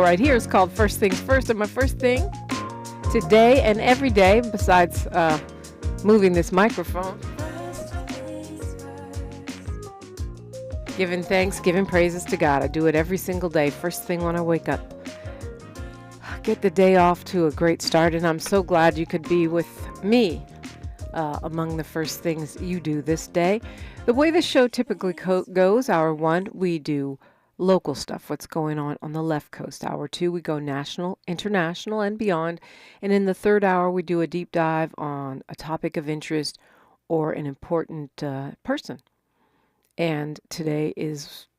right here is called First Things First. And my first thing today and every day, besides moving this microphone, giving thanks, giving praises to God. I do it every single day, first thing when I wake up. Get the day off to a great start, and I'm so glad you could be with me among the first things you do this day. The way the show typically goes, hour one, we do local stuff, what's going on the left coast. Hour two, we go national, international, and beyond. And in the third hour, we do a deep dive on a topic of interest or an important person. And today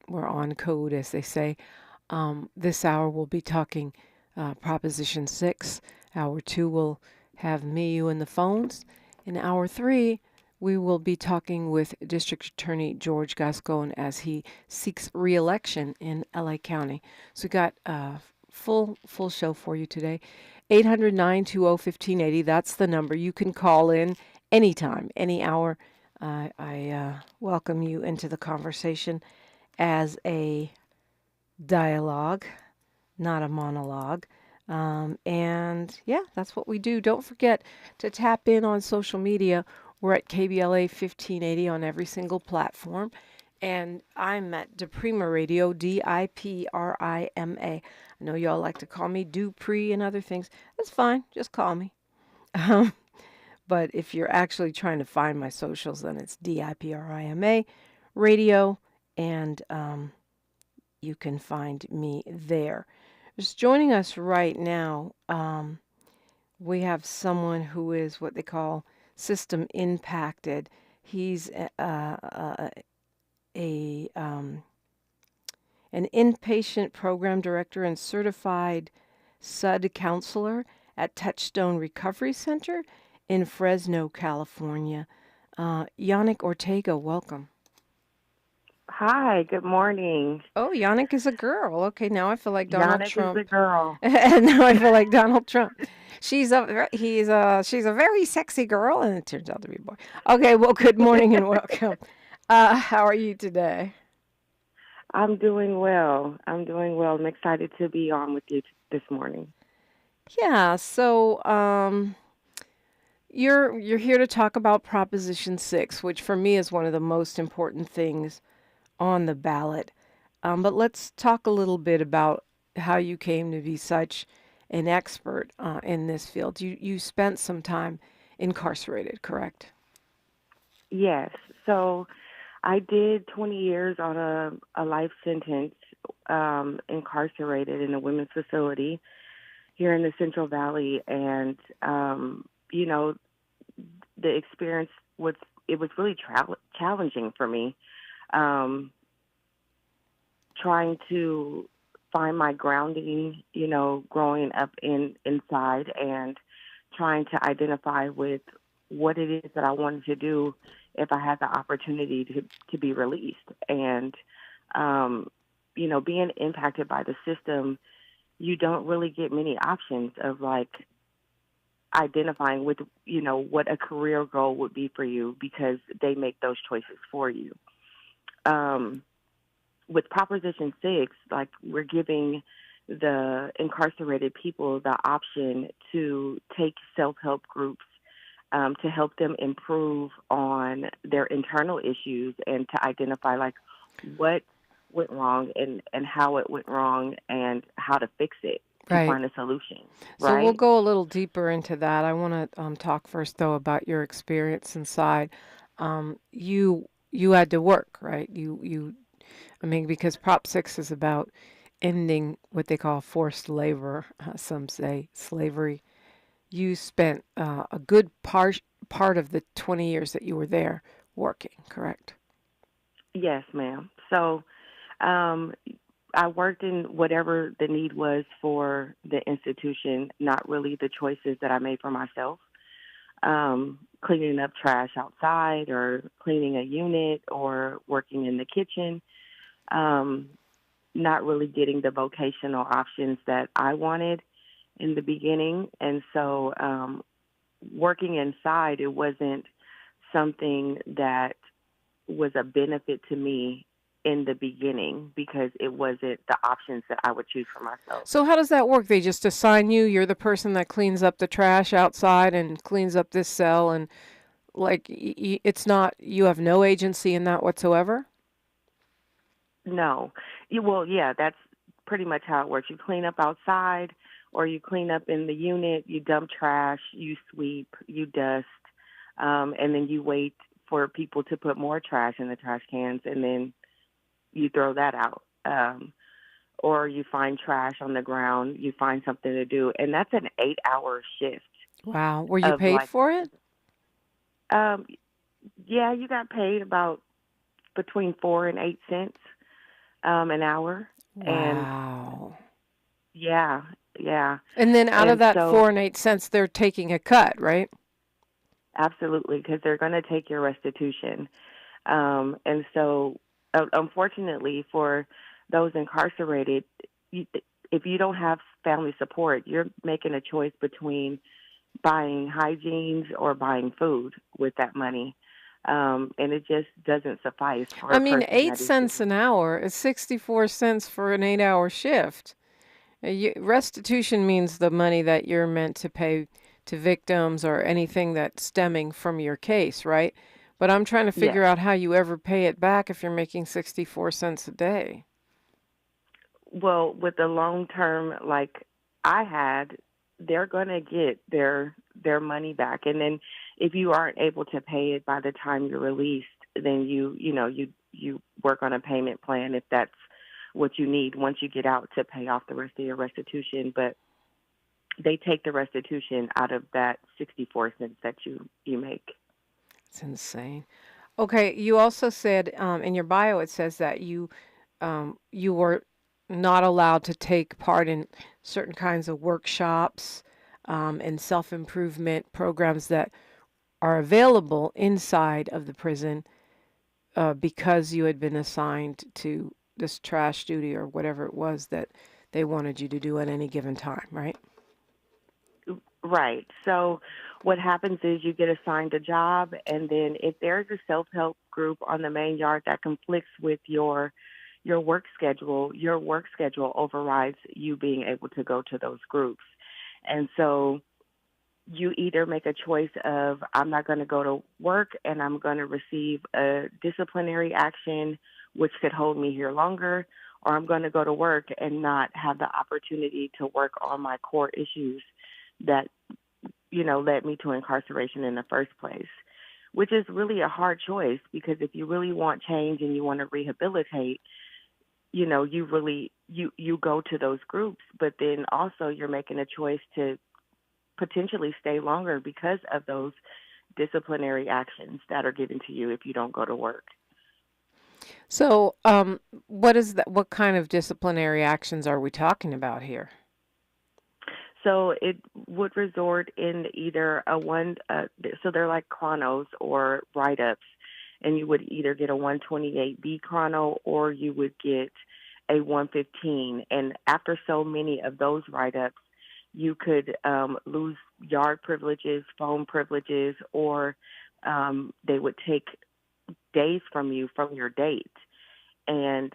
we're on code, as they say. This hour we'll be talking Proposition 6. Hour 2 will have me, you, and the phones. In hour 3, we will be talking with District Attorney George Gascon as he seeks re-election in LA County. So we got a full show for you today. 800-920-1580, that's the number. You can call in anytime, any hour. I welcome you into the conversation as a dialogue, not a monologue. And yeah, that's what we do. Don't forget to tap in on social media. We're at KBLA 1580 on every single platform. And I'm at DiPrima Radio, DiPrima. I know y'all like to call me Dupree and other things. That's fine. Just call me. But if you're actually trying to find my socials, then it's DiPrima Radio, and you can find me there. Just joining us right now, we have someone who is what they call system impacted. He's an inpatient program director and certified SUD counselor at Capstone Recovery Center in Fresno, California. Yannick Ortega, welcome. Hi, good morning. Oh, Yannick is a girl. Okay, now I feel like Donald Yannick Trump. is a girl. And now I feel like Donald Trump. She's a very sexy girl, and it turns out to be a boy. Okay, well, good morning and welcome. How are you today? I'm doing well. I'm excited to be on with you this morning. Yeah, so you're here to talk about Proposition 6, which for me is one of the most important things on the ballot. But let's talk a little bit about how you came to be such an expert in this field. You spent some time incarcerated, correct? Yes. So I did 20 years on a life sentence, incarcerated in a women's facility here in the Central Valley. And, the experience was really challenging for me. Trying to find my grounding, growing up inside and trying to identify with what it is that I wanted to do if I had the opportunity to be released. And, being impacted by the system, you don't really get many options of identifying with, what a career goal would be for you because they make those choices for you. With Proposition 6, we're giving the incarcerated people the option to take self-help groups to help them improve on their internal issues and to identify what went wrong and how it went wrong and how to fix it to find a solution. So we'll go a little deeper into that. I want to talk first, though, about your experience inside. You had to work, right? Because Prop 6 is about ending what they call forced labor, some say slavery. You spent a good part of the 20 years that you were there working, correct? Yes, ma'am. So I worked in whatever the need was for the institution, not really the choices that I made for myself. Cleaning up trash outside or cleaning a unit or working in the kitchen. Not really getting the vocational options that I wanted in the beginning. And so working inside, it wasn't something that was a benefit to me in the beginning because it wasn't the options that I would choose for myself. So how does that work? They just assign you, you're the person that cleans up the trash outside and cleans up this cell, and like it's not, you have no agency in that whatsoever? No. Well, yeah, that's pretty much how it works. You clean up outside or you clean up in the unit, you dump trash, you sweep, you dust, and then you wait for people to put more trash in the trash cans, and then you throw that out. Or you find trash on the ground, you find something to do. And that's an 8-hour shift Wow. Were you of paid like, for it? um, yeah, you got paid about between 4 and 8 cents an hour. And Wow. yeah, yeah. And then out of And that so 4 and 8 cents, they're taking a cut, right? absolutely, because they're going to take your restitution. And so, unfortunately, for those incarcerated, if you don't have family support, you're making a choice between buying hygienes or buying food with that money. And it just doesn't suffice for I a mean, person eight that is cents sitting. an hour is 64 cents for an 8-hour shift. Restitution means the money that you're meant to pay to victims or anything that's stemming from your case, right? But I'm trying to Yes. figure out how you ever pay it back if you're making 64 cents a day. Well, with the long term, like I had, they're going to get their money back, and then if you aren't able to pay it by the time you're released, then you work on a payment plan if that's what you need once you get out to pay off the rest of your restitution. But they take the restitution out of that 64 cents that you make. It's insane. Okay, you also said in your bio it says that you were not allowed to take part in certain kinds of workshops and self-improvement programs that are available inside of the prison because you had been assigned to this trash duty or whatever it was that they wanted you to do at any given time, right? Right. So what happens is you get assigned a job, and then if there's a self-help group on the main yard that conflicts with your work schedule overrides you being able to go to those groups. And so you either make a choice of I'm not going to go to work and I'm going to receive a disciplinary action which could hold me here longer, or I'm going to go to work and not have the opportunity to work on my core issues that led me to incarceration in the first place, which is really a hard choice because if you really want change and you want to rehabilitate, you go to those groups, but then also you're making a choice to potentially stay longer because of those disciplinary actions that are given to you if you don't go to work. So, what is that? What kind of disciplinary actions are we talking about here? So it would resort in either so they're like chronos or write-ups, and you would either get a 128B chrono or you would get a 115. And after so many of those write-ups, you could lose yard privileges, phone privileges, or they would take days from you from your date, and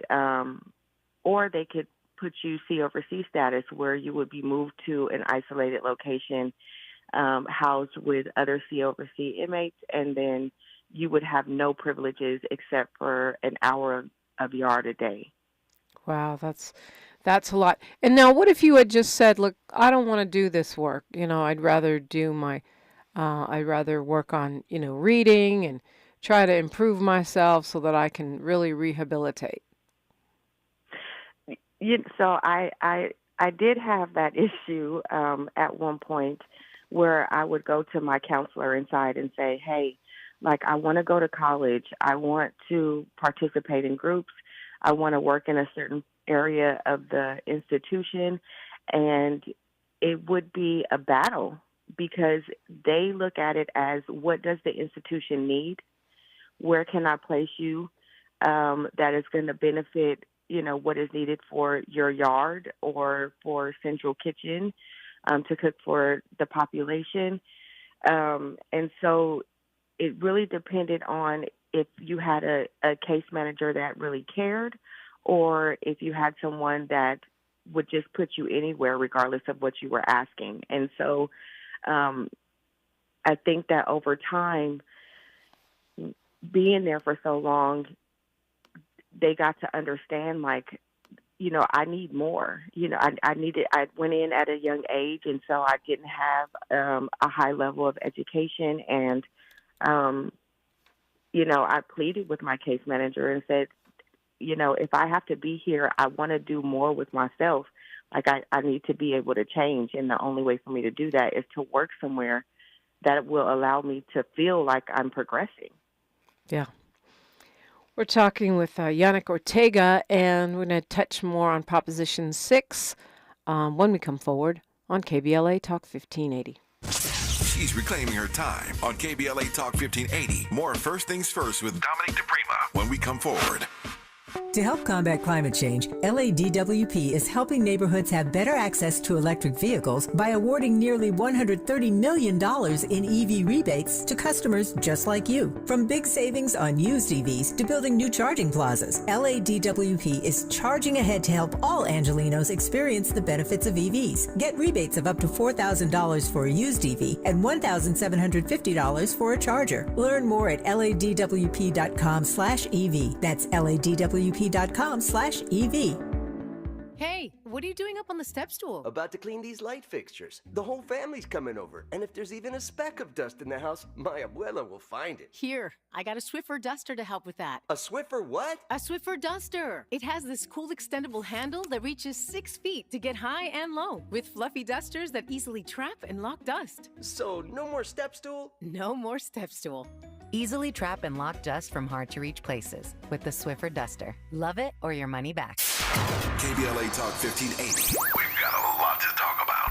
or they could put you C over C status, where you would be moved to an isolated location, housed with other C over C inmates, and then you would have no privileges except for an hour of yard a day. Wow, that's a lot. And now, what if you had just said, "Look, I don't want to do this work. I'd rather I'd rather work on, reading and try to improve myself so that I can really rehabilitate." So I did have that issue at one point where I would go to my counselor inside and say, hey, like I want to go to college. I want to participate in groups. I want to work in a certain area of the institution. And it would be a battle because they look at it as what does the institution need? Where can I place you that is going to benefit, what is needed for your yard or for central kitchen to cook for the population. And so it really depended on if you had a case manager that really cared, or if you had someone that would just put you anywhere regardless of what you were asking. And so I think that over time, being there for so long, they got to understand, like, you know, I need more. You know, I went in at a young age, and so I didn't have a high level of education. And, you know, I pleaded with my case manager and said, you know, if I have to be here, I want to do more with myself. Like, I need to be able to change. And the only way for me to do that is to work somewhere that will allow me to feel like I'm progressing. Yeah. We're talking with Yannick Ortega, and we're going to touch more on Proposition 6 when we come forward on KBLA Talk 1580. She's reclaiming her time on KBLA Talk 1580. More First Things First with Dominique DiPrima when we come forward. To help combat climate change, LADWP is helping neighborhoods have better access to electric vehicles by awarding nearly $130 million in EV rebates to customers just like you. From big savings on used EVs to building new charging plazas, LADWP is charging ahead to help all Angelenos experience the benefits of EVs. Get rebates of up to $4,000 for a used EV and $1,750 for a charger. Learn more at ladwp.com/EV. That's ladwp.com/EV. Hey, what are you doing up on the step stool? About to clean these light fixtures. The whole family's coming over, and if there's even a speck of dust in the house, my abuela will find it. Here, I got a Swiffer duster to help with that. A Swiffer what? A Swiffer duster. It has this cool extendable handle that reaches 6 feet to get high and low, with fluffy dusters that easily trap and lock dust. So, no more step stool? No more step stool. Easily trap and lock dust from hard-to-reach places with the Swiffer duster. Love it or your money back. KBLA Talk 1580. We've got a lot to talk about.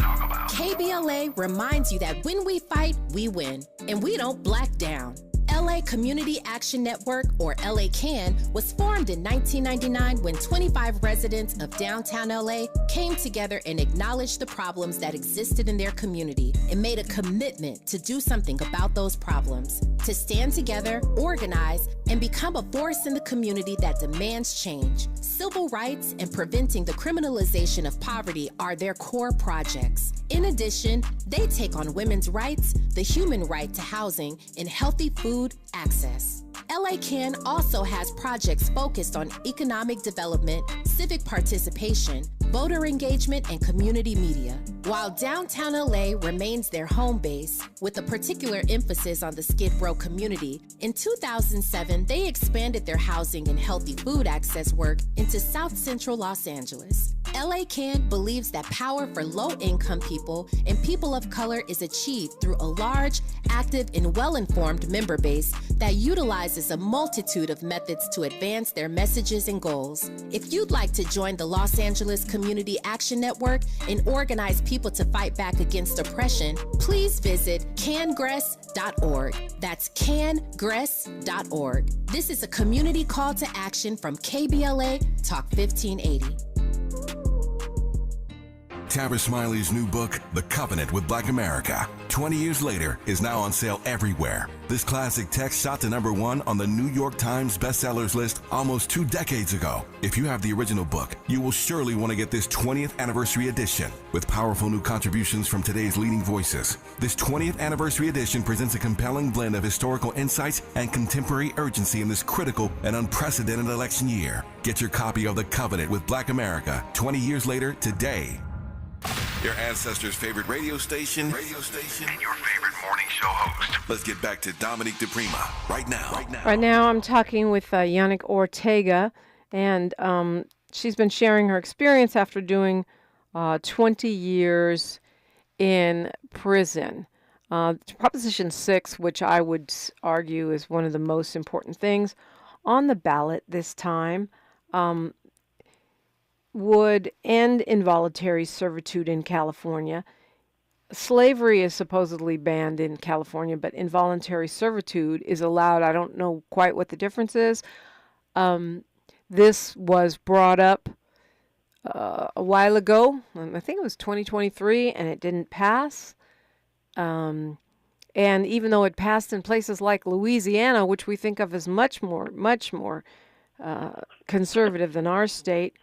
KBLA reminds you that when we fight, we win, and we don't black down. LA Community Action Network, or LA CAN, was formed in 1999 when 25 residents of downtown LA came together and acknowledged the problems that existed in their community and made a commitment to do something about those problems, to stand together, organize, and become a force in the community that demands change. Civil rights and preventing the criminalization of poverty are their core projects. In addition, they take on women's rights, the human right to housing, and healthy food access. LA CAN also has projects focused on economic development, civic participation, voter engagement, and community media. While downtown LA remains their home base, with a particular emphasis on the Skid Row community, in 2007 they expanded their housing and healthy food access work into South Central Los Angeles. LA CAN believes that power for low-income people and people of color is achieved through a large, active, and well-informed member base that utilizes a multitude of methods to advance their messages and goals. If you'd like to join the Los Angeles Community Action Network and organize people to fight back against oppression, please visit cangress.org. That's cangress.org. This is a community call to action from KBLA Talk 1580. Tabitha Smiley's new book, The Covenant with Black America, 20 years later, is now on sale everywhere. This classic text shot to #1 on the New York Times bestsellers list almost 2 decades ago. If you have the original book, you will surely want to get this 20th anniversary edition with powerful new contributions from today's leading voices. This 20th anniversary edition presents a compelling blend of historical insights and contemporary urgency in this critical and unprecedented election year. Get your copy of The Covenant with Black America 20 years later today. Your ancestors' favorite radio station, and your favorite morning show host. Let's get back to Dominique DiPrima right now. Right now, I'm talking with Yannick Ortega, and she's been sharing her experience after doing 20 years in prison. Proposition 6, which I would argue is one of the most important things on the ballot this time, would end involuntary servitude in California. Slavery is supposedly banned in California, but involuntary servitude is allowed. I don't know quite what the difference is. This was brought up a while ago. I think it was 2023, and it didn't pass. And even though it passed in places like Louisiana, which we think of as much more conservative than our state,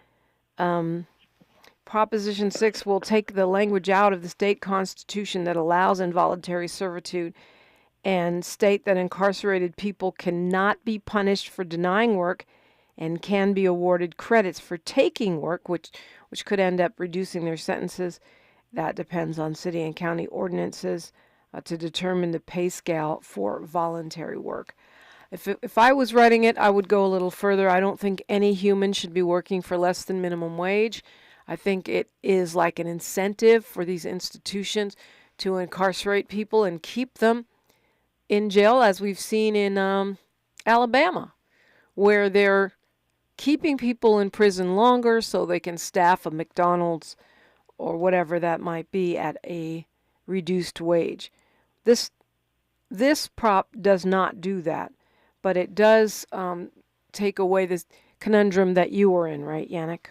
Proposition 6 will take the language out of the state constitution that allows involuntary servitude and state that incarcerated people cannot be punished for denying work and can be awarded credits for taking work, which could end up reducing their sentences. That depends on city and county ordinances to determine the pay scale for voluntary work. If I was writing it, I would go a little further. I don't think any human should be working for less than minimum wage. I think it is like an incentive for these institutions to incarcerate people and keep them in jail, as we've seen in Alabama, where they're keeping people in prison longer so they can staff a McDonald's or whatever that might be at a reduced wage. This prop does not do that, but it does take away this conundrum that you were in, right, Yannick?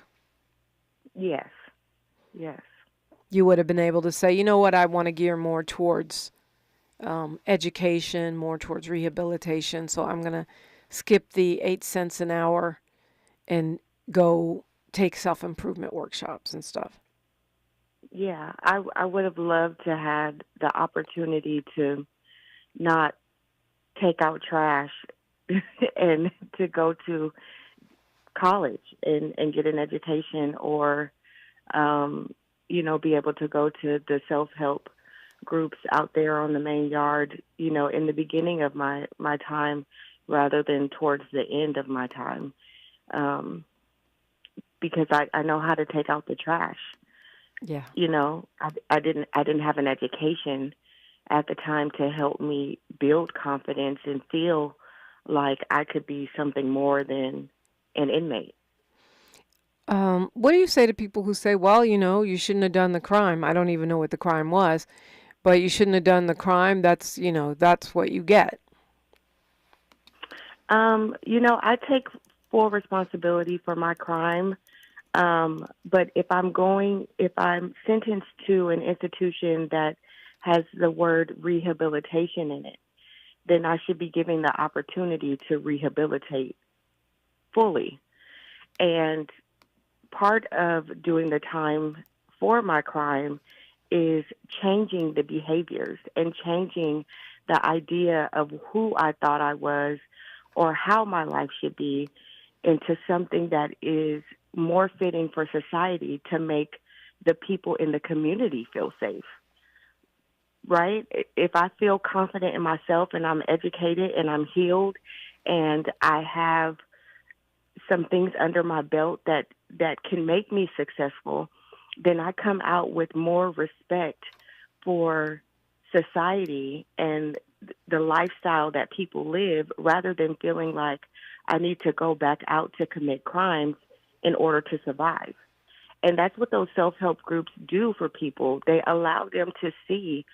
Yes. You would have been able to say, you know what, I want to gear more towards education, more towards rehabilitation, so I'm going to skip the 8 cents an hour and go take self-improvement workshops and stuff. Yeah, I would have loved to have the opportunity to not take out trash and to go to college and get an education, or be able to go to the self-help groups out there on the main yard, in the beginning of my time rather than towards the end of my time, because I know how to take out the trash. Yeah. I didn't have an education at the time to help me build confidence and feel like I could be something more than an inmate. What do you say to people who say, well, you shouldn't have done the crime? I don't even know what the crime was, but you shouldn't have done the crime. That's what you get. I take full responsibility for my crime. But if I'm sentenced to an institution that has the word rehabilitation in it, then I should be given the opportunity to rehabilitate fully. And part of doing the time for my crime is changing the behaviors and changing the idea of who I thought I was or how my life should be into something that is more fitting for society to make the people in the community feel safe. Right? If I feel confident in myself and I'm educated and I'm healed and I have some things under my belt that can make me successful, then I come out with more respect for society and the lifestyle that people live, rather than feeling like I need to go back out to commit crimes in order to survive. And that's what those self-help groups do for people. They allow them to see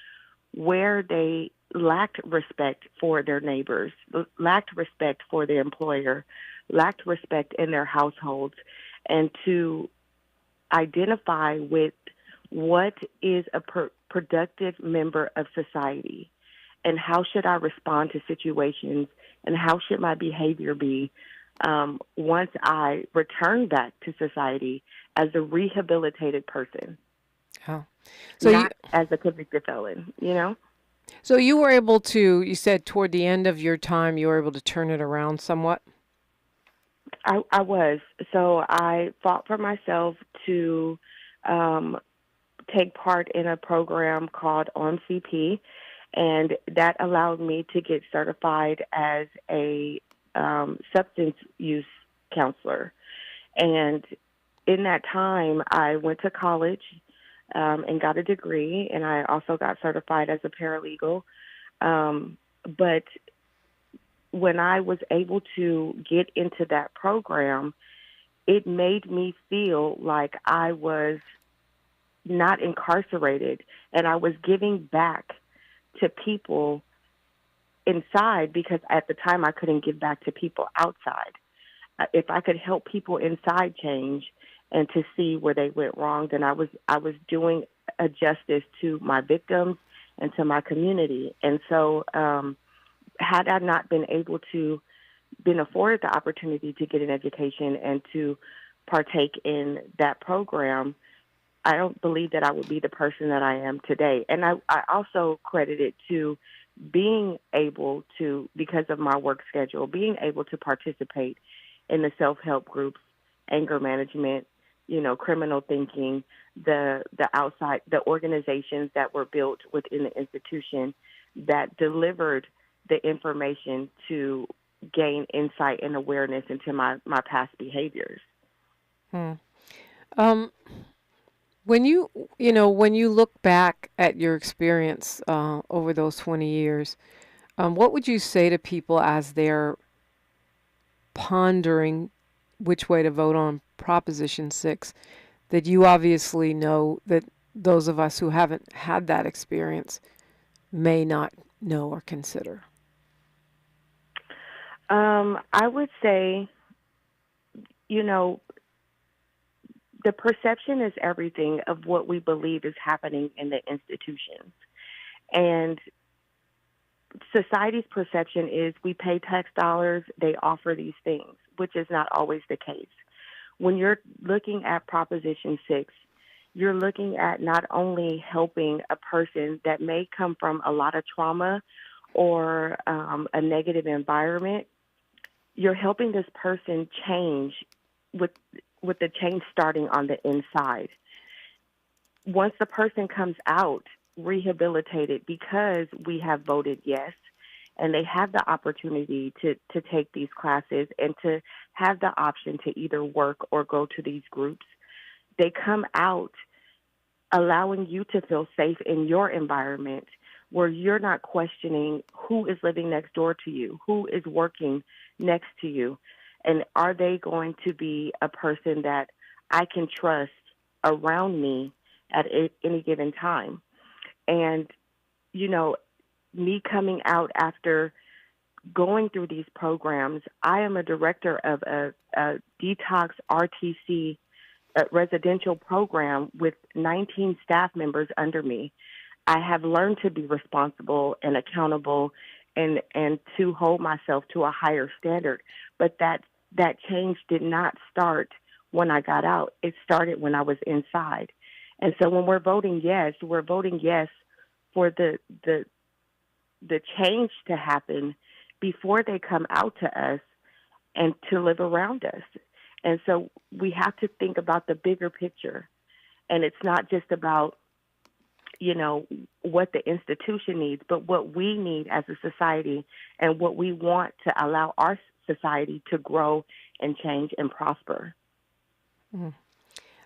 where they lacked respect for their neighbors, lacked respect for their employer, lacked respect in their households, and to identify with what is a productive member of society and how should I respond to situations and how should my behavior be once I return back to society as a rehabilitated person. Oh. So not as a convicted felon, So you were able to, you said toward the end of your time, you were able to turn it around somewhat? I was. So I fought for myself to take part in a program called OMCP, and that allowed me to get certified as a substance use counselor. And in that time, I went to college and got a degree, and I also got certified as a paralegal. But when I was able to get into that program, it made me feel like I was not incarcerated, and I was giving back to people inside, because at the time I couldn't give back to people outside. If I could help people inside change and to see where they went wrong, then I was doing a justice to my victims and to my community. And so had I not been afforded the opportunity to get an education and to partake in that program, I don't believe that I would be the person that I am today. And I also credit it to being able to, because of my work schedule, being able to participate in the self-help groups, anger management, criminal thinking, the organizations that were built within the institution that delivered the information to gain insight and awareness into my past behaviors. When you look back at your experience over those 20 years, what would you say to people as they're pondering which way to vote on Proposition 6, that you obviously know that those of us who haven't had that experience may not know or consider? I would say, the perception is everything of what we believe is happening in the institutions. And society's perception is we pay tax dollars, they offer these things, which is not always the case. When you're looking at Proposition 6, you're looking at not only helping a person that may come from a lot of trauma or a negative environment, you're helping this person change with the change starting on the inside. Once the person comes out rehabilitated because we have voted yes, and they have the opportunity to take these classes and to have the option to either work or go to these groups, they come out allowing you to feel safe in your environment where you're not questioning who is living next door to you, who is working next to you, and are they going to be a person that I can trust around me at any given time. And, me coming out after going through these programs, I am a director of a detox RTC residential program with 19 staff members under me. I have learned to be responsible and accountable and to hold myself to a higher standard. But that change did not start when I got out. It started when I was inside. And so when we're voting yes for the change to happen before they come out to us and to live around us. And so we have to think about the bigger picture. And it's not just about, what the institution needs, but what we need as a society and what we want to allow our society to grow and change and prosper.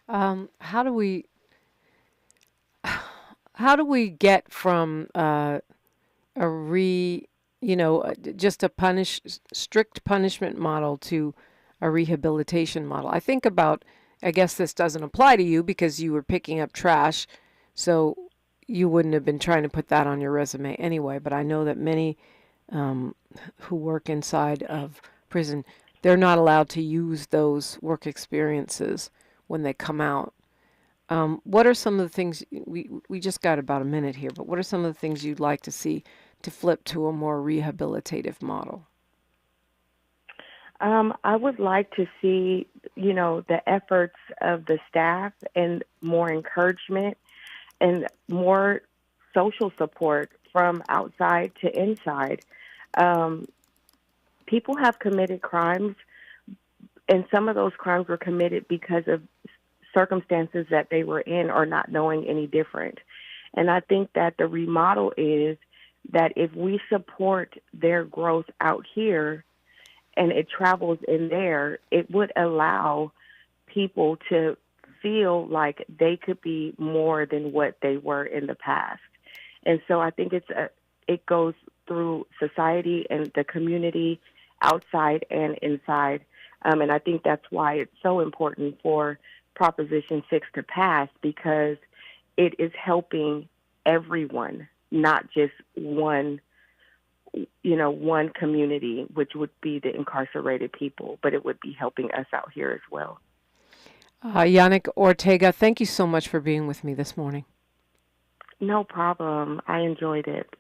How do we get from just a strict punishment model to a rehabilitation model? I think about, I guess this doesn't apply to you because you were picking up trash, so you wouldn't have been trying to put that on your resume anyway. But I know that many who work inside of prison, they're not allowed to use those work experiences when they come out. What are some of the things, we just got about a minute here, but what are some of the things you'd like to see to flip to a more rehabilitative model? I would like to see, the efforts of the staff and more encouragement and more social support from outside to inside. People have committed crimes, and some of those crimes were committed because of circumstances that they were in or not knowing any different. And I think that the remodel is that if we support their growth out here and it travels in there, it would allow people to feel like they could be more than what they were in the past. And so I think it goes through society and the community, outside and inside. And I think that's why it's so important for Proposition 6 to pass, because it is helping everyone, not just one community, which would be the incarcerated people, but it would be helping us out here as well. Yannick Ortega, thank you so much for being with me this morning. No problem. I enjoyed it.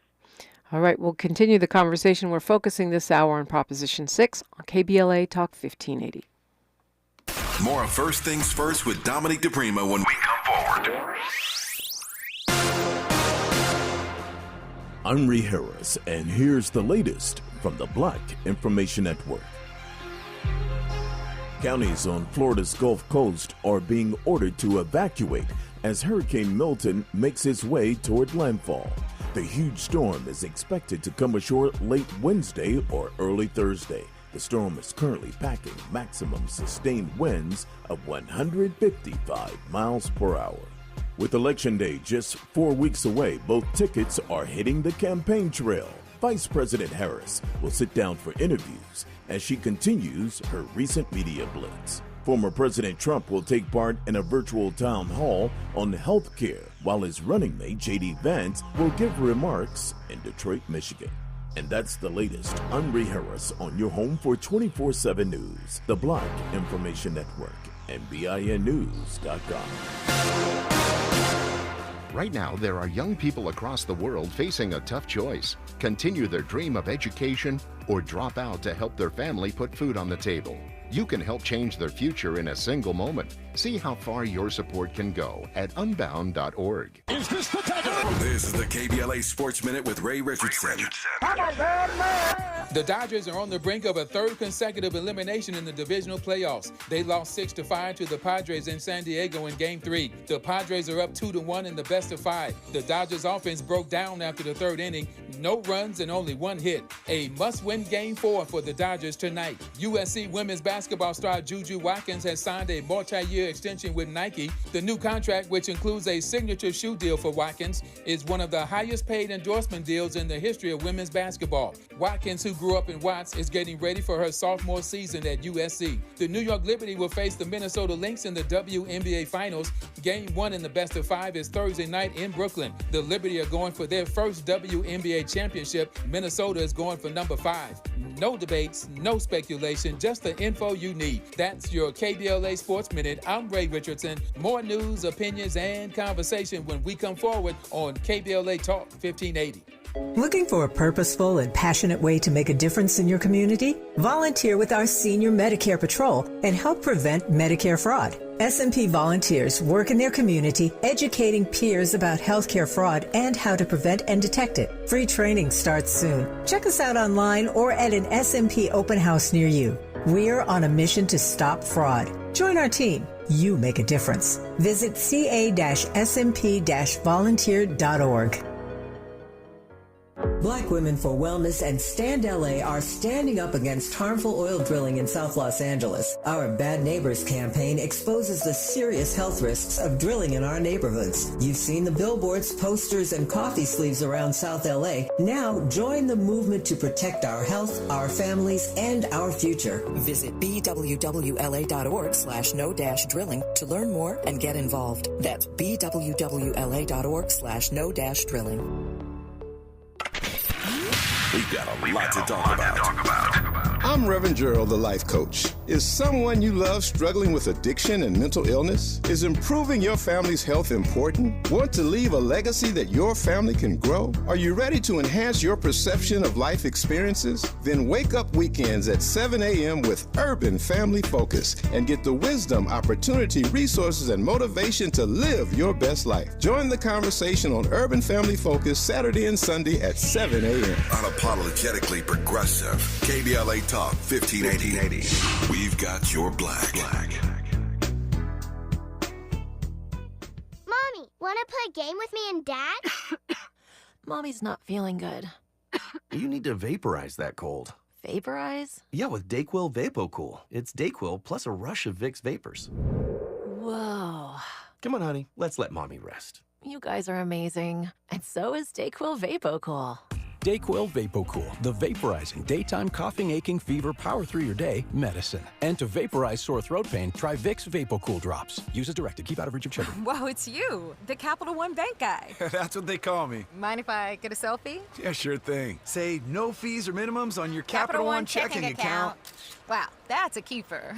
All right, we'll continue the conversation. We're focusing this hour on Proposition 6 on KBLA Talk 1580. More of First Things First with Dominique DiPrima when we come forward. I'm Ree Harris, and here's the latest from the Black Information Network. Counties on Florida's Gulf Coast are being ordered to evacuate as Hurricane Milton makes its way toward landfall. The huge storm is expected to come ashore late Wednesday or early Thursday. The storm is currently packing maximum sustained winds of 155 miles per hour. With Election Day just 4 weeks away, both tickets are hitting the campaign trail. Vice President Harris will sit down for interviews as she continues her recent media blitz. Former President Trump will take part in a virtual town hall on health care, while his running mate, J.D. Vance, will give remarks in Detroit, Michigan. And that's the latest. I'm Ray Harris on your home for 24/7 News, the Black Information Network, and BINnews.com. Right now, there are young people across the world facing a tough choice. Continue their dream of education or drop out to help their family put food on the table. You can help change their future in a single moment. See how far your support can go at unbound.org. Is this the time? This is the KBLA Sports Minute with Ray Richardson. The Dodgers are on the brink of a third consecutive elimination in the divisional playoffs. They lost 6-5 to the Padres in San Diego in Game 3. The Padres are up 2-1 in the best of 5. The Dodgers offense broke down after the third inning. No runs and only 1 hit. A must-win Game 4 for the Dodgers tonight. USC women's basketball star Juju Watkins has signed a multi-year extension with Nike. The new contract, which includes a signature shoe deal for Watkins, is one of the highest paid endorsement deals in the history of women's basketball. Watkins, who grew up in Watts, is getting ready for her sophomore season at USC. The New York Liberty will face the Minnesota Lynx in the WNBA Finals. Game 1 in the best of 5 is Thursday night in Brooklyn. The Liberty are going for their first WNBA championship. Minnesota is going for number 5. No debates, no speculation, just the info you need. That's your KBLA Sports Minute. I'm Ray Richardson. More news, opinions, and conversation when we come forward on KBLA Talk 1580. Looking for a purposeful and passionate way to make a difference in your community? Volunteer with our Senior Medicare Patrol and help prevent Medicare fraud. S&P volunteers work in their community educating peers about healthcare fraud and how to prevent and detect it. Free training starts soon. Check us out online or at an S&P open house near you. We're on a mission to stop fraud. Join our team. You make a difference. Visit ca-smp-volunteer.org. Black Women for Wellness and Stand LA are standing up against harmful oil drilling in South Los Angeles. Our Bad Neighbors campaign exposes the serious health risks of drilling in our neighborhoods. You've seen the billboards, posters, and coffee sleeves around South LA. Now join the movement to protect our health, our families, and our future. Visit bwwla.org/no-drilling to learn more and get involved. That's bwwla.org/no-drilling. We've got a lot to talk about. I'm Reverend Gerald, the life coach. Is someone you love struggling with addiction and mental illness? Is improving your family's health important? Want to leave a legacy that your family can grow? Are you ready to enhance your perception of life experiences? Then wake up weekends at 7 a.m. with Urban Family Focus and get the wisdom, opportunity, resources, and motivation to live your best life. Join the conversation on Urban Family Focus Saturday and Sunday at 7 a.m. Unapologetically progressive. KBLA Talk 1580. We've got your black. Mommy, want to play a game with me and Dad? Mommy's not feeling good. You need to vaporize that cold. Vaporize? Yeah, with Dayquil VapoCool. It's Dayquil plus a rush of Vicks vapors. Whoa. Come on, honey. Let's let Mommy rest. You guys are amazing. And so is Dayquil VapoCool. Dayquil VapoCool, the vaporizing daytime coughing, aching, fever, power through your day medicine. And to vaporize sore throat pain, try Vicks VapoCool drops. Use as directed. Keep out of reach of children. Whoa, it's you, the Capital One Bank guy. That's what they call me. Mind if I get a selfie? Yeah, sure thing. Say no fees or minimums on your Capital One checking account. Wow, that's a keeper.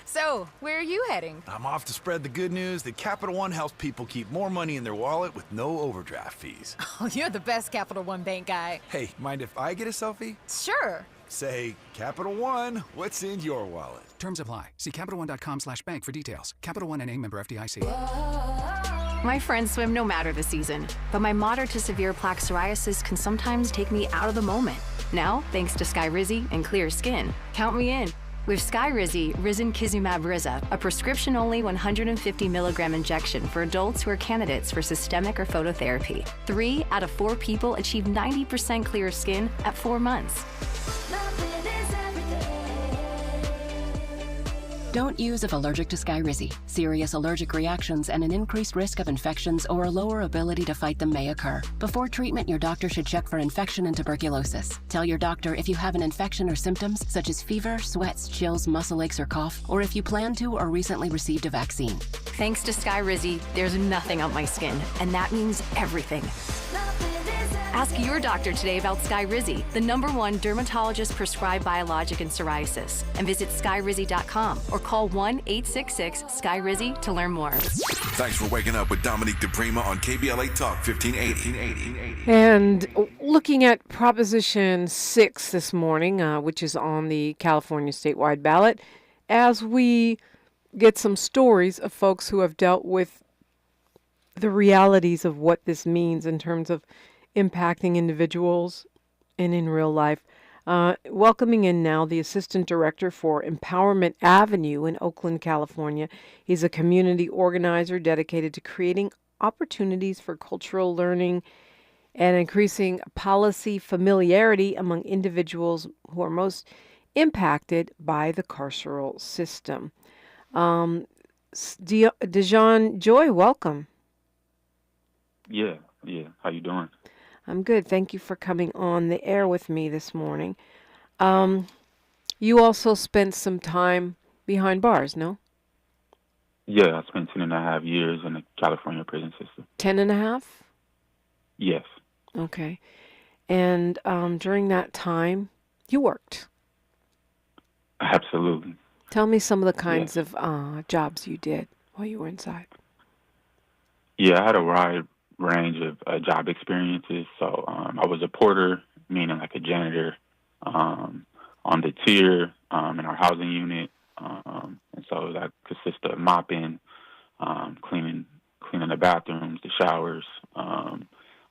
So, where are you heading? I'm off to spread the good news that Capital One helps people keep more money in their wallet with no overdraft fees. Oh, you're the best Capital One bank guy. Hey, mind if I get a selfie? Sure. Say, Capital One, what's in your wallet? Terms apply. See CapitalOne.com/bank for details. Capital One N.A. member FDIC. My friends swim no matter the season, but my moderate to severe plaque psoriasis can sometimes take me out of the moment. Now, thanks to Skyrizi and clear skin, count me in. With Skyrizi, Risankizumab Riza, a prescription-only 150 milligram injection for adults who are candidates for systemic or phototherapy. 3 out of 4 people achieve 90% clear skin at 4 months. Don't use if allergic to Skyrizi. Serious allergic reactions and an increased risk of infections or a lower ability to fight them may occur. Before treatment, your doctor should check for infection and tuberculosis. Tell your doctor if you have an infection or symptoms such as fever, sweats, chills, muscle aches, or cough, or if you plan to or recently received a vaccine. Thanks to Skyrizi, there's nothing on my skin, and that means everything. Ask your doctor today about Skyrizi, the #1 dermatologist-prescribed biologic in psoriasis, and visit skyrizi.com or call 1-866-SKYRIZI to learn more. Thanks for waking up with Dominique DiPrima on KBLA Talk 1580. And looking at Proposition 6 this morning, which is on the California statewide ballot, as we get some stories of folks who have dealt with the realities of what this means in terms of impacting individuals and in real life. Welcoming in now the Assistant Director for Empowerment Avenue in Oakland, California. He's a community organizer dedicated to creating opportunities for cultural learning and increasing policy familiarity among individuals who are most impacted by the carceral system. Dejon Joy, welcome. Yeah. How you doing? I'm good. Thank you for coming on the air with me this morning. You also spent some time behind bars, no? Yeah, I spent 10.5 years in the California prison system. 10.5? Yes. Okay. And during that time, you worked. Absolutely. Tell me some of the kinds of jobs you did while you were inside. Yeah, I had a wide range of job experiences. So I was a porter, meaning like a janitor, on the tier in our housing unit. And so that consists of mopping, cleaning the bathrooms, the showers.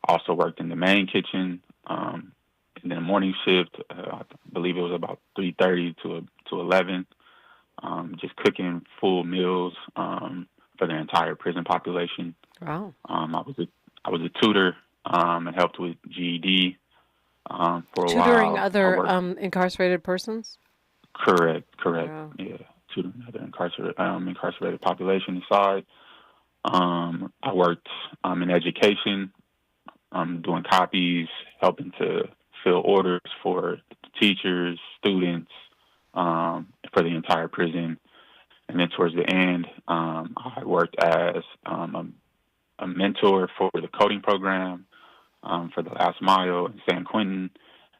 Also worked in the main kitchen. And then morning shift, I believe it was about 3:30 to 11. Just cooking full meals for the entire prison population. Wow. I was a tutor and helped with GED for a while. Tutoring other incarcerated persons? Correct. Wow. Yeah, tutoring other incarcerated population inside. I worked in education, doing copies, helping to fill orders for teachers, students, for the entire prison. And then towards the end, I worked as a mentor for the coding program for the Last Mile in San Quentin.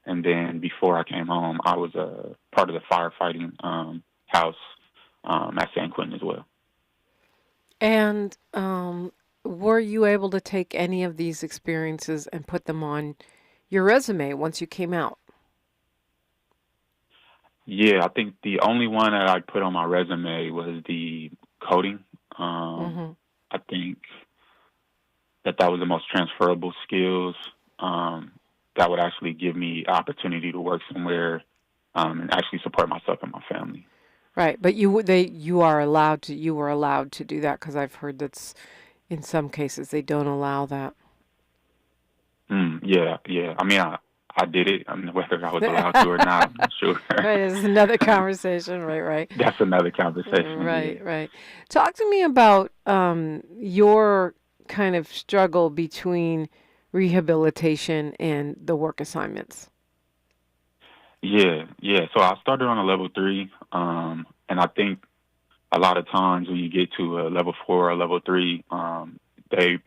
And then before I came home, I was a part of the firefighting house at San Quentin as well. And were you able to take any of these experiences and put them on your resume once you came out? Yeah, I think the only one that I put on my resume was the coding. I think that was the most transferable skills that would actually give me opportunity to work somewhere and actually support myself and my family. Right, but you were allowed to do that, because I've heard that's in some cases they don't allow that. Yeah. I mean, I did it. I mean, whether I was allowed to or not, I'm not sure. Right, it's another conversation. Right. That's another conversation. Right. Talk to me about your kind of struggle between rehabilitation and the work assignments. Yeah. So I started on a level 3, and I think a lot of times when you get to a level 4 or level 3, they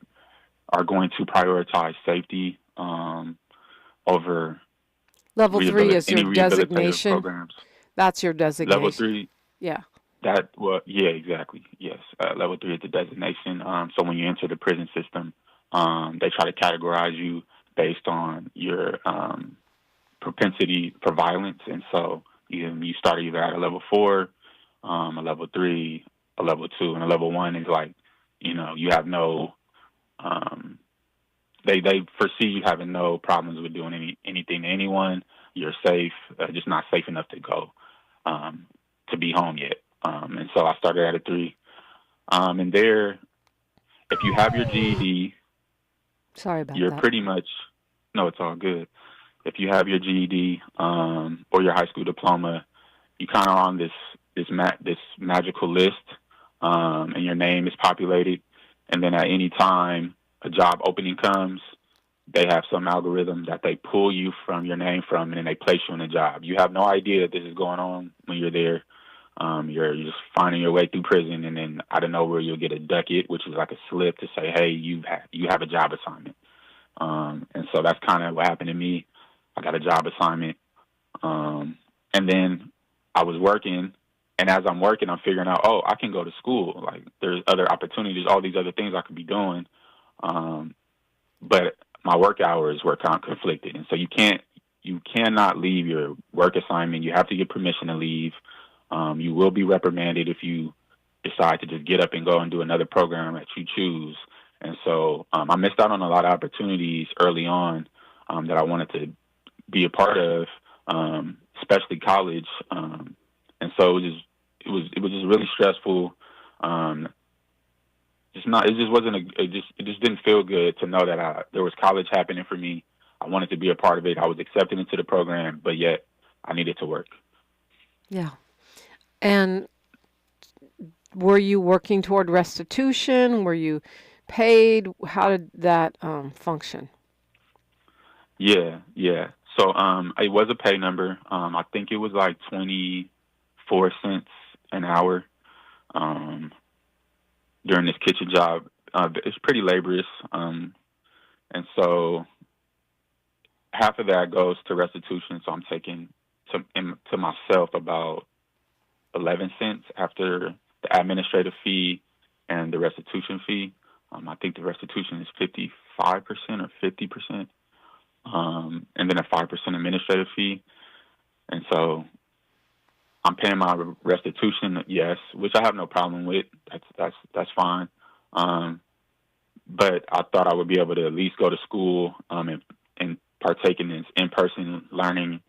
are going to prioritize safety over level 3 is your designation. Programs. That's your designation. Level 3. Yeah. Yeah, exactly. Yes. Level 3 is the designation. So when you enter the prison system, they try to categorize you based on your propensity for violence. And so you start either at a level 4, a level 3, a level 2, and a level 1 is like, you have no, they foresee you having no problems with doing anything to anyone. You're safe, just not safe enough to go, to be home yet. And so I started at a 3. And there, if you have your GED, sorry about you're that. pretty much, no, it's all good. If you have your GED or your high school diploma, you kind of on this magical list, and your name is populated. And then at any time a job opening comes, they have some algorithm that they pull you from your name from, and then they place you in a job. You have no idea that this is going on when you're there. You're just finding your way through prison, and then out of nowhere you'll get a ducat, which is like a slip to say, hey, you have a job assignment. And so that's kind of what happened to me. I got a job assignment, and then I was working, and as I'm working, I'm figuring out, I can go to school. Like, there's other opportunities, all these other things I could be doing, but my work hours were kind of conflicted, and so you cannot leave your work assignment. You have to get permission to leave. You will be reprimanded if you decide to just get up and go and do another program that you choose. And so I missed out on a lot of opportunities early on that I wanted to be a part of, especially college. And so it was just really stressful. It just didn't feel good to know that there was college happening for me. I wanted to be a part of it. I was accepted into the program, but yet I needed to work. Yeah. And were you working toward restitution? Were you paid? How did that function? Yeah. So it was a pay number. I think it was like 24 cents an hour during this kitchen job. It's pretty laborious. And so half of that goes to restitution. So I'm taking to myself about 11 cents after the administrative fee and the restitution fee. I think the restitution is 55% or 50%, and then a 5% administrative fee. And so I'm paying my restitution, yes, which I have no problem with. That's fine. But I thought I would be able to at least go to school and partake in this in-person learning,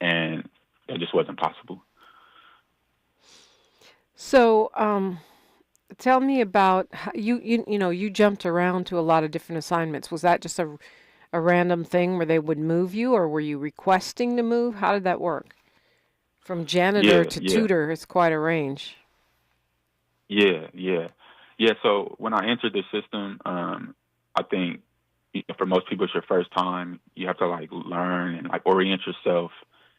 and that just wasn't possible. So, tell me about you jumped around to a lot of different assignments. Was that just a random thing where they would move you, or were you requesting to move? How did that work? From janitor to tutor is quite a range. Yeah. So when I entered the system, I think for most people it's your first time. You have to learn and orient yourself.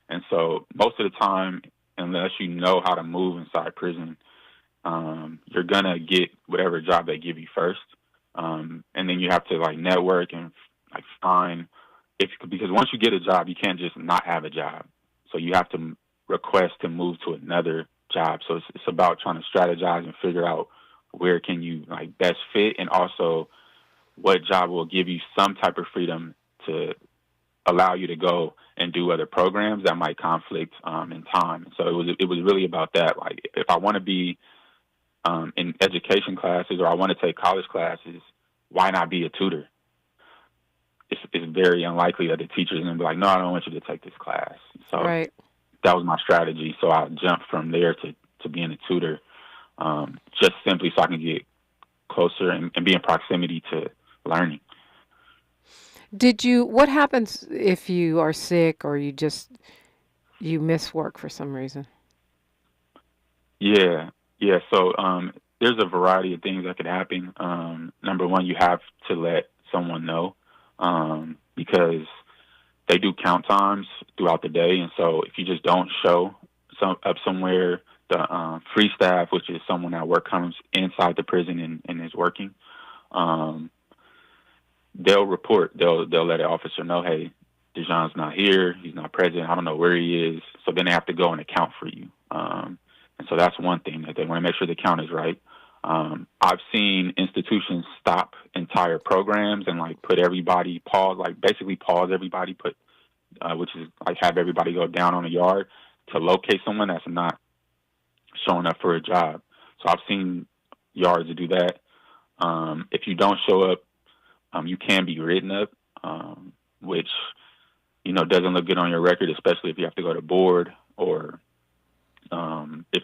And so most of the time, unless you know how to move inside prison, you're gonna get whatever job they give you first, and then you have to network and find because once you get a job, you can't just not have a job. So you have to request to move to another job. So it's about trying to strategize and figure out where can you best fit, and also what job will give you some type of freedom to allow you to go and do other programs that might conflict in time. So it was really about that. If I want to be in education classes or I want to take college classes, why not be a tutor? It's very unlikely that the teacher's going to be like, no, I don't want you to take this class. So right. That was my strategy. So I jumped from there to being a tutor, just simply so I can get closer and be in proximity to learning. What happens if you are sick or you miss work for some reason? Yeah. So there's a variety of things that could happen. Number one, you have to let someone know because they do count times throughout the day. And so if you just don't show up somewhere, the free staff, which is someone at work, comes inside the prison and is working, they'll report. They'll let an officer know, hey, Dejon's not here. He's not present. I don't know where he is. So then they have to go and account for you. And so that's one thing that they want to make sure the count is right. I've seen institutions stop entire programs and like put everybody pause, like basically pause everybody, which is like have everybody go down on a yard to locate someone that's not showing up for a job. So I've seen yards to do that. If you don't show up, you can be written up, which, doesn't look good on your record, especially if you have to go to board or if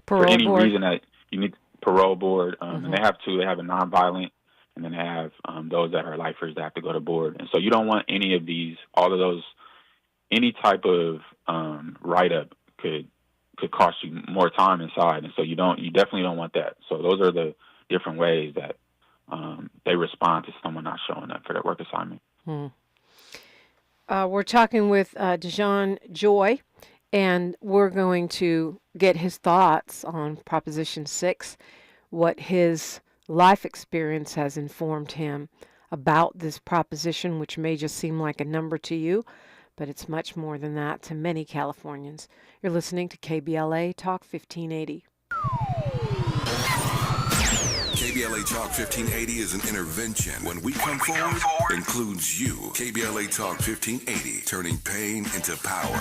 parole for any board. reason that you need parole board. And they have a nonviolent, and then they have those that are lifers that have to go to board. And so you don't want any of these, all of those, any type of write-up could cost you more time inside. And so you definitely don't want that. So those are the different ways that they respond to someone not showing up for their work assignment. We're talking with Dejon Joy, and we're going to get his thoughts on Proposition 6, what his life experience has informed him about this proposition, which may just seem like a number to you, but it's much more than that to many Californians. You're listening to KBLA Talk 1580. KBLA Talk 1580 is an intervention. When we come forward, includes you. KBLA Talk 1580, turning pain into power.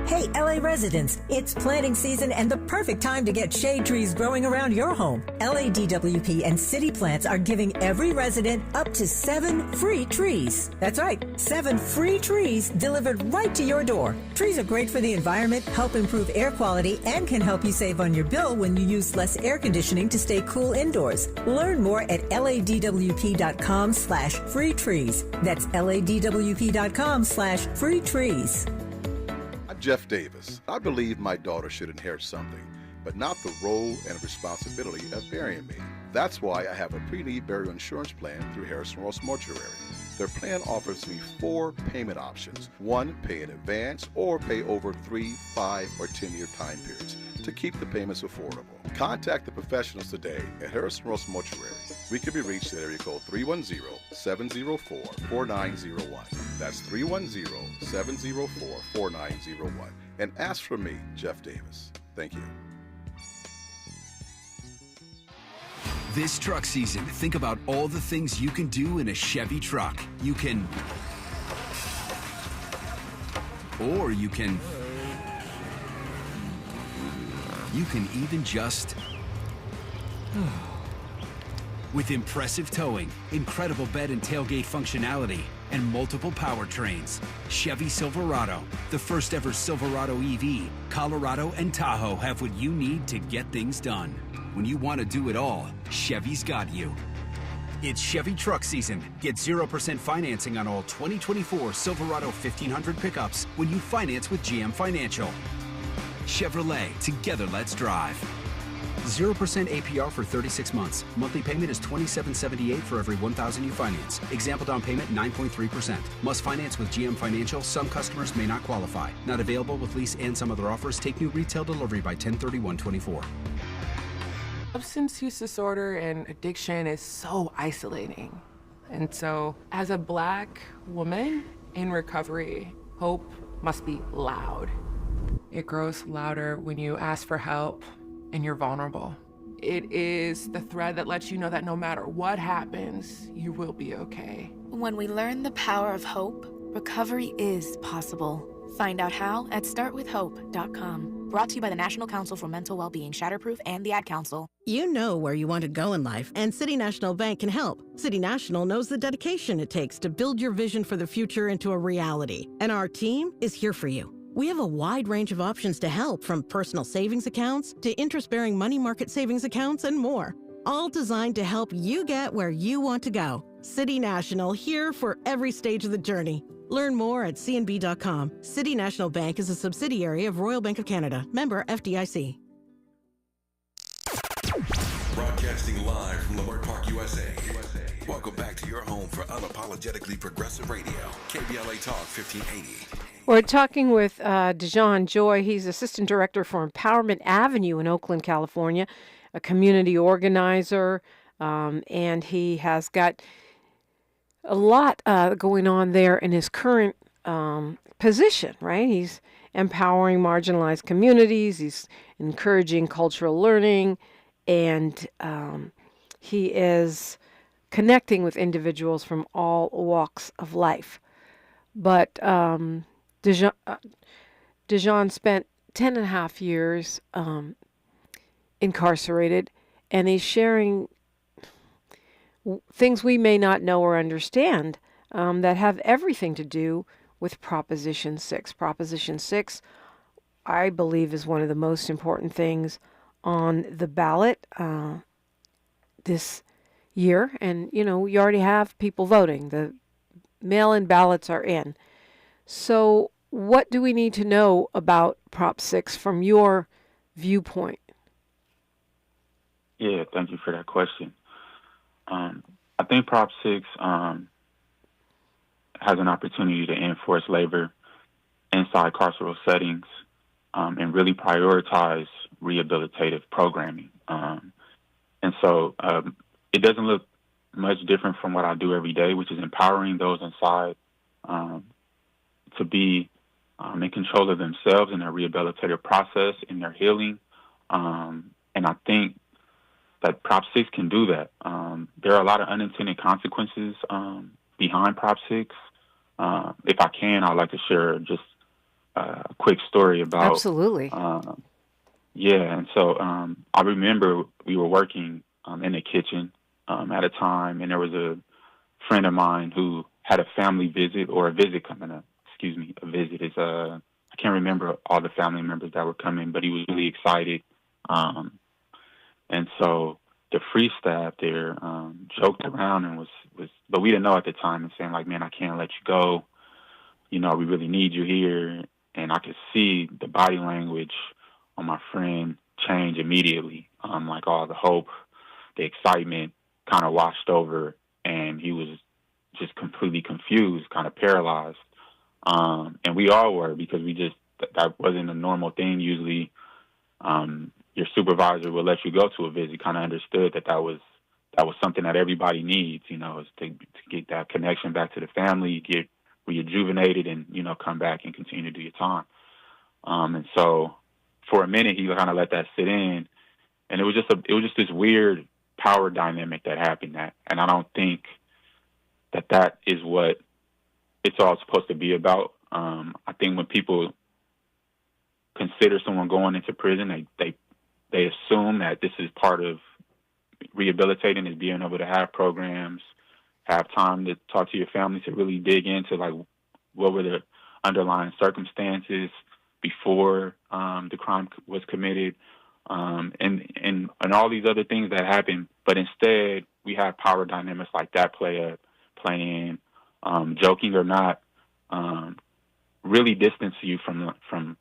Hey, LA residents, it's planting season and the perfect time to get shade trees growing around your home. LADWP and City Plants are giving every resident up to 7 free trees. That's right, 7 free trees delivered right to your door. Trees are great for the environment, help improve air quality, and can help you save on your bill when you use less air conditioning to stay cool indoors. Learn more at ladwp.com/free trees. That's ladwp.com/free trees. Jeff Davis. I believe my daughter should inherit something, but not the role and responsibility of burying me. That's why I have a pre-need burial insurance plan through Harrison Ross Mortuary. Their plan offers me 4 payment options. 1, pay in advance or pay over 3, 5, or 10-year time periods to keep the payments affordable. Contact the professionals today at Harrison Ross Mortuary. We can be reached at area code 310-704-4901. That's 310-704-4901. And ask for me, Jeff Davis. Thank you. This truck season, think about all the things you can do in a Chevy truck. You can even just with impressive towing, incredible bed and tailgate functionality, and multiple powertrains. Chevy Silverado, the first ever Silverado EV, Colorado and Tahoe have what you need to get things done. When you want to do it all, Chevy's got you. It's Chevy truck season. Get 0% financing on all 2024 Silverado 1500 pickups when you finance with GM Financial. Chevrolet, together let's drive. 0% APR for 36 months. Monthly payment is $27.78 for every $1,000 you finance. Example down payment 9.3%. Must finance with GM Financial. Some customers may not qualify. Not available with lease and some other offers. Take new retail delivery by 10/31/24. Substance use disorder and addiction is so isolating. And so, as a Black woman in recovery, hope must be loud. It grows louder when you ask for help and you're vulnerable. It is the thread that lets you know that no matter what happens, you will be okay. When we learn the power of hope, recovery is possible. Find out how at startwithhope.com. Brought to you by the National Council for Mental Wellbeing, Shatterproof, and the Ad Council. You know where you want to go in life, and City National Bank can help. City National knows the dedication it takes to build your vision for the future into a reality, and our team is here for you. We have a wide range of options to help, from personal savings accounts to interest-bearing money market savings accounts and more, all designed to help you get where you want to go. City National, here for every stage of the journey. Learn more at cnb.com. City National Bank is a subsidiary of Royal Bank of Canada. Member FDIC. Broadcasting live from Leimert Park, USA. Welcome back to your home for unapologetically progressive radio. KBLA Talk 1580. We're talking with Dejon Joy. He's Assistant Director for Empowerment Avenue in Oakland, California, a community organizer, and he has got a lot going on there in his current position, right? He's empowering marginalized communities, he's encouraging cultural learning, and he is connecting with individuals from all walks of life. But Dejon spent 10 and a half years incarcerated, and he's sharing things we may not know or understand that have everything to do with Proposition 6. Proposition 6, I believe, is one of the most important things on the ballot this year. And, you already have people voting. The mail-in ballots are in. So what do we need to know about Prop 6 from your viewpoint? Yeah, thank you for that question. I think Prop 6 has an opportunity to enforce labor inside carceral settings and really prioritize rehabilitative programming. And so it doesn't look much different from what I do every day, which is empowering those inside to be in control of themselves and their rehabilitative process and their healing. And I think that Prop 6 can do that. There are a lot of unintended consequences behind Prop 6. If I can, I'd like to share just a quick story about... Absolutely. Yeah, and so I remember we were working in the kitchen at a time, and there was a friend of mine who had a family visit, or a visit coming up. Excuse me, a visit. I can't remember all the family members that were coming, but he was really excited. And so the free staff there joked around and was, but we didn't know at the time, and saying like, man, I can't let you go. We really need you here. And I could see the body language on my friend change immediately. Like all the hope, the excitement kind of washed over, and he was just completely confused, kind of paralyzed. And we all were, because that wasn't a normal thing. Usually, your supervisor will let you go to a visit. Kind of understood that was something that everybody needs, is to get that connection back to the family, get rejuvenated, and come back and continue to do your time. And so for a minute he kind of let that sit in, and it was just this weird power dynamic that happened. And I don't think that is what it's all supposed to be about. I think when people consider someone going into prison, they assume that this is part of rehabilitating, is being able to have programs, have time to talk to your family, to really dig into like what were the underlying circumstances before the crime was committed, and all these other things that happen. But instead, we have power dynamics like that play in, joking or not, really distance you from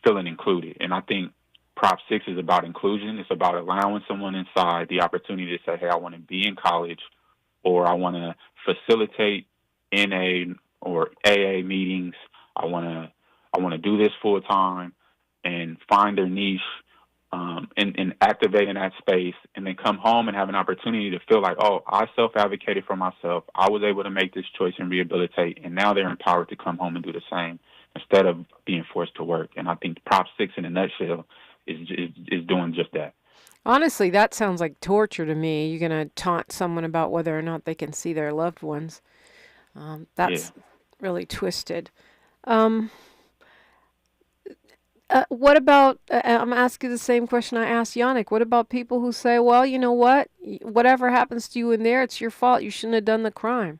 feeling included. And I think Prop 6 is about inclusion. It's about allowing someone inside the opportunity to say, hey, I want to be in college, or I want to facilitate NA or AA meetings. I want to do this full time, and find their niche, and activate in that space, and then come home and have an opportunity to feel like, oh, I self-advocated for myself. I was able to make this choice and rehabilitate, and now they're empowered to come home and do the same instead of being forced to work. And I think Prop 6 in a nutshell is doing just that. Honestly, that sounds like torture to me. You're going to taunt someone about whether or not they can see their loved ones. That's really twisted. What about, I'm asking the same question I asked Yannick. What about people who say, well, you know what? Whatever happens to you in there, it's your fault. You shouldn't have done the crime.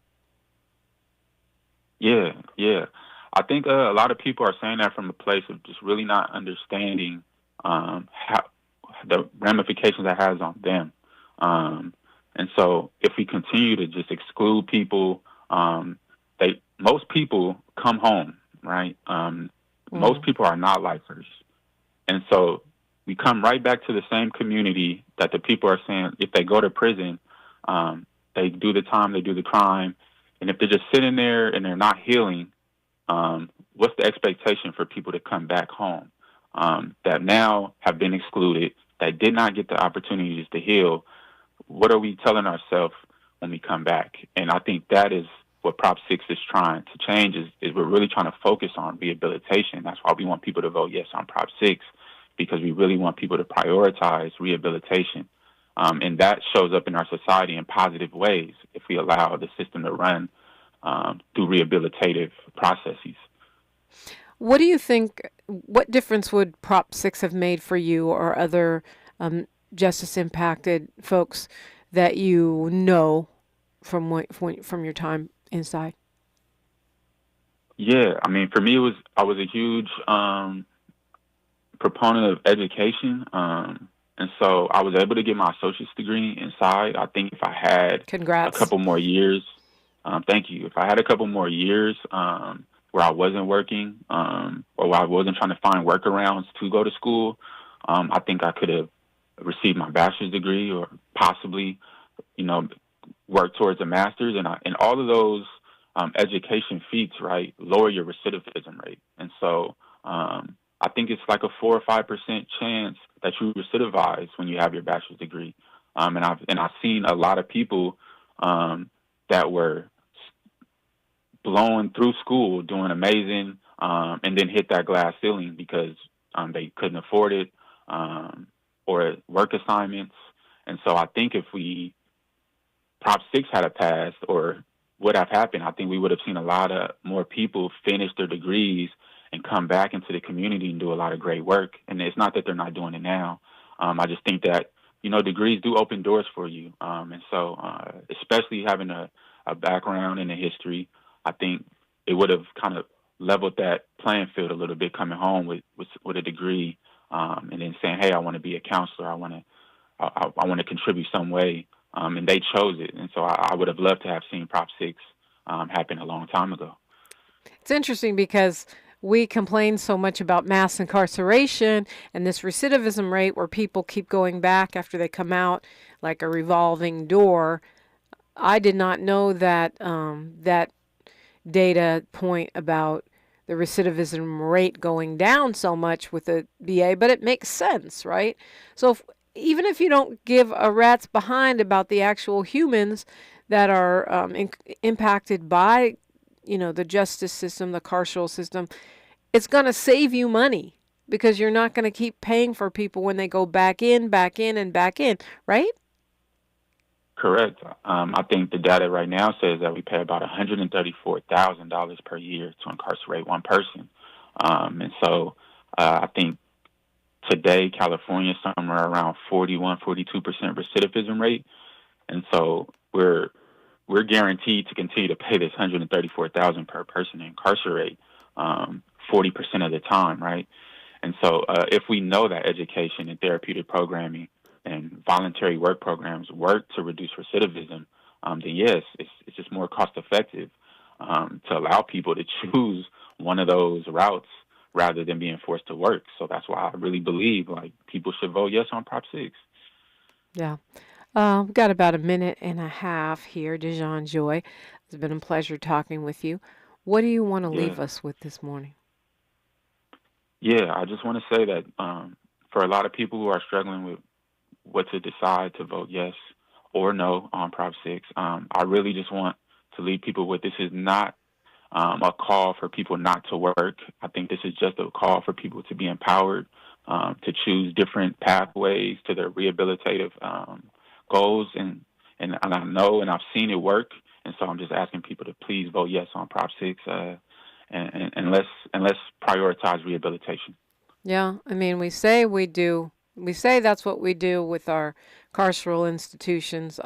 Yeah. I think a lot of people are saying that from a place of just really not understanding how the ramifications that has on them. And so if we continue to just exclude people, most people come home, right? Most people are not lifers. And so we come right back to the same community that the people are saying, if they go to prison, they do the time, they do the crime. And if they're just sitting there and they're not healing, what's the expectation for people to come back home that now have been excluded, that did not get the opportunities to heal? What are we telling ourselves when we come back. And I think that is what Prop 6 is trying to change, is we're really trying to focus on rehabilitation. That's why we want people to vote yes on Prop 6, because we really want people to prioritize rehabilitation. And that shows up in our society in positive ways if we allow the system to run through rehabilitative processes. What do you think, what difference would Prop 6 have made for you or other justice-impacted folks that you know from your time inside? Yeah, I mean, for me, I was a huge proponent of education, and so I was able to get my associate's degree inside. I think if I had Congrats. a couple more years, thank you. If I had a couple more years where I wasn't working or where I wasn't trying to find workarounds to go to school, I think I could have received my bachelor's degree or possibly, work towards a master's. And all of those education feats, right, lower your recidivism rate. And so I think it's like a 4 or 5% chance that you recidivize when you have your bachelor's degree. And I've seen a lot of people that were blown through school doing amazing, and then hit that glass ceiling because they couldn't afford it, or work assignments. And so I think if Prop 6 had passed or would have happened, I think we would have seen a lot of more people finish their degrees and come back into the community and do a lot of great work. And it's not that they're not doing it now. I just think that, degrees do open doors for you. And so especially having a background in the history, I think it would have kind of leveled that playing field a little bit coming home with a degree, and then saying, hey, I want to be a counselor. I want to contribute some way. And they chose it. And so I would have loved to have seen Prop 6 happen a long time ago. It's interesting because we complain so much about mass incarceration and this recidivism rate where people keep going back after they come out like a revolving door. I did not know that that data point about the recidivism rate going down so much with the BA, but it makes sense, right? So even if you don't give a rat's behind about the actual humans that are impacted by, the justice system, the carceral system, it's going to save you money because you're not going to keep paying for people when they go back in, right? Correct. I think the data right now says that we pay about $134,000 per year to incarcerate one person. And so I think today, California is somewhere around 42% recidivism rate. And so we're guaranteed to continue to pay this $134,000 per person to incarcerate 40% of the time, right? And so if we know that education and therapeutic programming and voluntary work programs work to reduce recidivism, then yes, it's just more cost effective to allow people to choose one of those routes rather than being forced to work. So that's why I really believe people should vote yes on Prop 6. Yeah. We've got about a minute and a half here, Dejon Joy. It's been a pleasure talking with you. What do you want to leave us with this morning? Yeah, I just want to say that for a lot of people who are struggling with what to decide to vote yes or no on Prop 6, I really just want to leave people with this is not a call for people not to work. I think this is just a call for people to be empowered, to choose different pathways to their rehabilitative goals. And I know and I've seen it work. And so I'm just asking people to please vote yes on Prop 6 and let's prioritize rehabilitation. Yeah, I mean, we say that's what we do with our carceral institutions.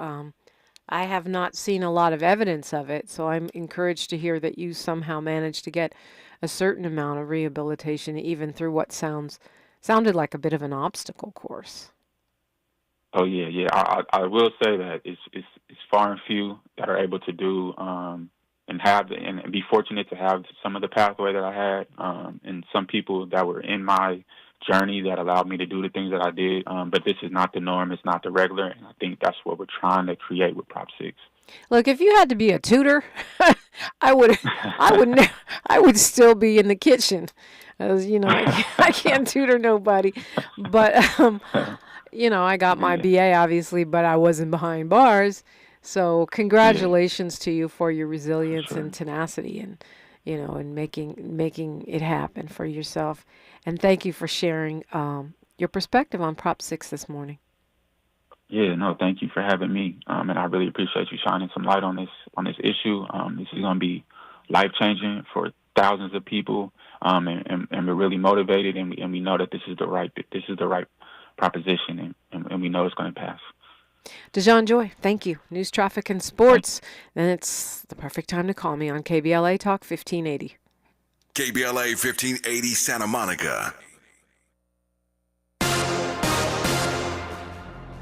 I have not seen a lot of evidence of it, so I'm encouraged to hear that you somehow managed to get a certain amount of rehabilitation, even through what sounded like a bit of an obstacle course. Oh yeah. I will say that it's far and few that are able to do and be fortunate to have some of the pathway that I had, and some people that were in my journey that allowed me to do the things that I did. But this is not the norm. It's not the regular. And I think that's what we're trying to create with Prop 6. Look, if you had to be a tutor, I would still be in the kitchen. As I can't tutor nobody. But, I got my BA obviously, but I wasn't behind bars. So congratulations to you for your resilience and tenacity, and and making it happen for yourself. And thank you for sharing your perspective on Prop 6 this morning. Yeah, no, thank you for having me, and I really appreciate you shining some light on this issue. This is going to be life changing for thousands of people, and we're really motivated, and we know that this is the right proposition, and we know it's going to pass. Dejon Joy, thank you. News, traffic, and sports. Then it's the perfect time to call me on KBLA Talk 1580. KBLA 1580 Santa Monica.